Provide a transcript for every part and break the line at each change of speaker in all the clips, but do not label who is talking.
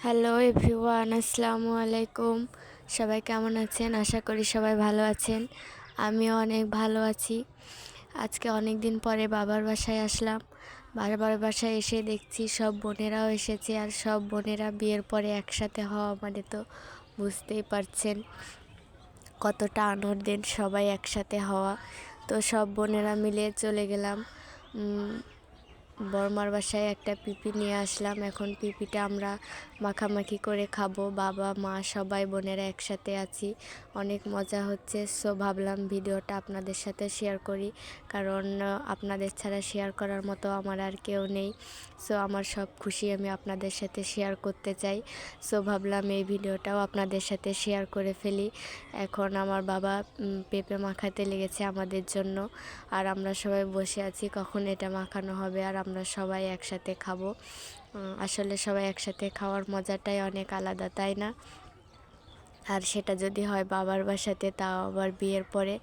Hello everyone, আসসালামু আলাইকুম। সবাই কেমন আছেন? আশা করি সবাই ভালো আছেন। আমিও অনেক ভালো আছি। আজকে অনেক দিন পরে বাবার বাসায় আসলাম। বাবার বাসায় এসে দেখছি সব বোনেরাও এসেছে, আর সব বোনেরা বিয়ের পরে একসাথে হওয়া মানে তো বুঝতেই পারছেন কতটা আনন্দের সবাই একসাথে হওয়া। তো সব বোনেরা মিলে চলে গেলাম বড়মার বাসায়। একটা পিপি নিয়ে আসলাম। এখন পিপিটা আমরা মাখামাখি করে খাবো, বাবা মা সবাই বোনেরা একসাথে আছি, অনেক মজা হচ্ছে। সো ভাবলাম ভিডিওটা আপনাদের সাথে শেয়ার করি, কারণ আপনাদের ছাড়া শেয়ার করার মতো আমার আর কেউ নেই। সো আমার সব খুশি আমি আপনাদের সাথে শেয়ার করতে চাই। সো ভাবলাম এই ভিডিওটাও আপনাদের সাথে শেয়ার করে ফেলি। এখন আমার বাবা পেঁপে মাখাতে লেগেছে আমাদের জন্য, আর আমরা সবাই বসে আছি কখন এটা মাখানো হবে আর আমরা সবাই একসাথে খাবো। আসলে সবাই একসাথে খাওয়ার মজাটাই অনেক আলাদা, তাই না? আর সেটা যদি হয় বাবার বাসাতে, তাও আবার বিয়ের পরে,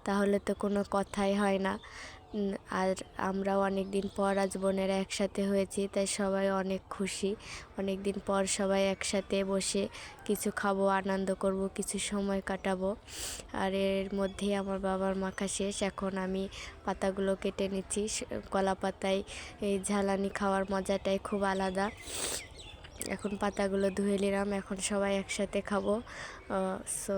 তাহলে তো কোনো কথাই হয় না। আর আমরাও অনেক দিন পর আজ বোনেরা একসাথে হয়েছি, তাই সবাই অনেক খুশি। অনেক দিন পর সবাই একসাথে বসে কিছু খাবো, আনন্দ করব, কিছু সময় কাটাবো। আর এর মধ্যেই আমার বাবার মাখা শেষ। এখন আমি পাতাগুলো কেটে নিচ্ছি। কলা পাতায় এই ঝালানি খাওয়ার মজাটাই খুব আলাদা। এখন পাতাগুলো ধুয়ে নিলাম, এখন সবাই একসাথে খাবো। সো